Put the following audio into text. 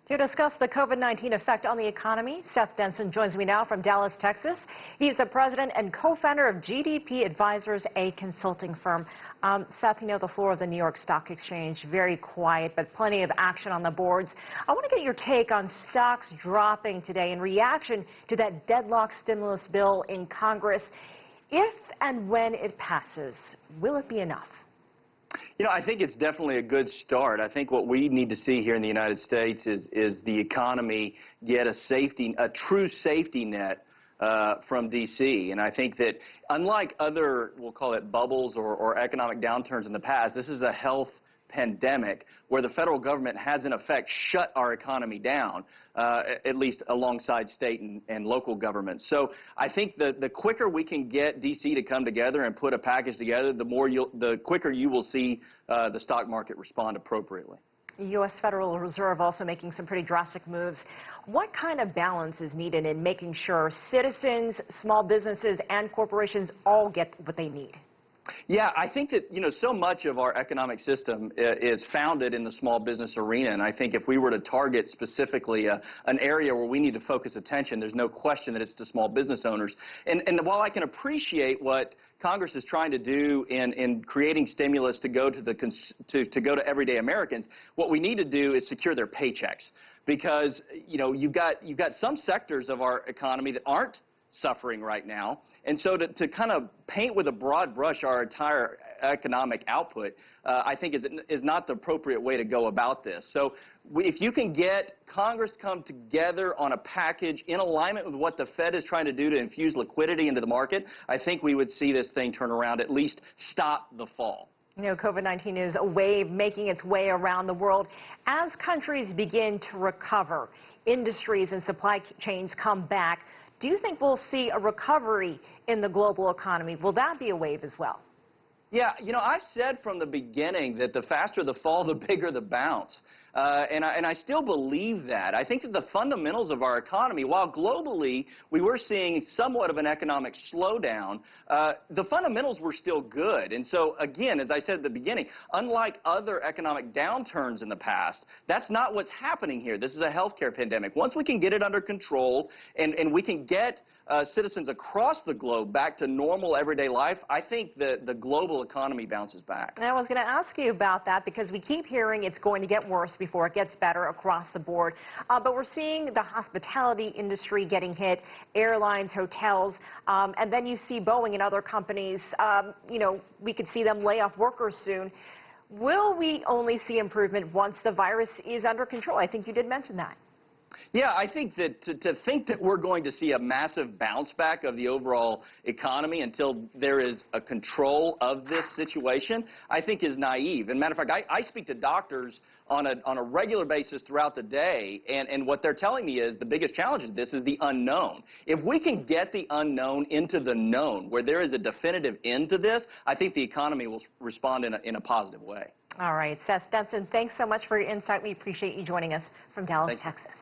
To discuss the COVID-19 effect on the economy, Seth Denson joins me now from Dallas, Texas. He's the president and co-founder of GDP Advisors, a consulting firm. Seth, you know the floor of the New York Stock Exchange, very quiet, but plenty of action on the boards. I want to get your take on stocks dropping today in reaction to that deadlock stimulus bill in Congress. If and when it passes, will it be enough? You know, I think it's definitely a good start. I think what we need to see here in the United States is the economy get a true safety net from D.C. And I think that unlike other, we'll call it bubbles or economic downturns in the past, this is a health pandemic where the federal government has in effect shut our economy down, at least alongside state and local governments. So I think the quicker we can get D.C. to come together and put a package together, the quicker you will see the stock market respond appropriately. The U.S. Federal Reserve also making some pretty drastic moves. What kind of balance is needed in making sure citizens, small businesses, and corporations all get what they need? Yeah, I think that, you know, so much of our economic system is founded in the small business arena, and I think if we were to target specifically an area where we need to focus attention, there's no question that it's to small business owners. And while I can appreciate what Congress is trying to do in creating stimulus to go to everyday Americans, what we need to do is secure their paychecks, because, you know, you've got some sectors of our economy that aren't suffering right now. And so to kind of paint with a broad brush our entire economic output, I think is not the appropriate way to go about this. So if you can get Congress to come together on a package in alignment with what the Fed is trying to do to infuse liquidity into the market, I think we would see this thing turn around, at least stop the fall. You know, COVID-19 is a wave making its way around the world. As countries begin to recover, industries and supply chains come back, do you think we'll see a recovery in the global economy? Will that be a wave as well? Yeah, you know, I've said from the beginning that the faster the fall, the bigger the bounce. And I still believe that. I think that the fundamentals of our economy, while globally we were seeing somewhat of an economic slowdown, the fundamentals were still good. And so, again, as I said at the beginning, unlike other economic downturns in the past, that's not what's happening here. This is a healthcare pandemic. Once we can get it under control and we can get citizens across the globe back to normal everyday life, I think the global economy bounces back. And I was going to ask you about that because we keep hearing it's going to get worse before it gets better across the board. But we're seeing the hospitality industry getting hit, airlines, hotels, and then you see Boeing and other companies, you know, we could see them lay off workers soon. Will we only see improvement once the virus is under control? I think you did mention that. Yeah, I think that to think that we're going to see a massive bounce back of the overall economy until there is a control of this situation, I think is naive. And matter of fact, I speak to doctors on a regular basis throughout the day, and what they're telling me is the biggest challenge of this is the unknown. If we can get the unknown into the known, where there is a definitive end to this, I think the economy will respond in a positive way. All right, Seth Denson, thanks so much for your insight. We appreciate you joining us from Dallas, Texas.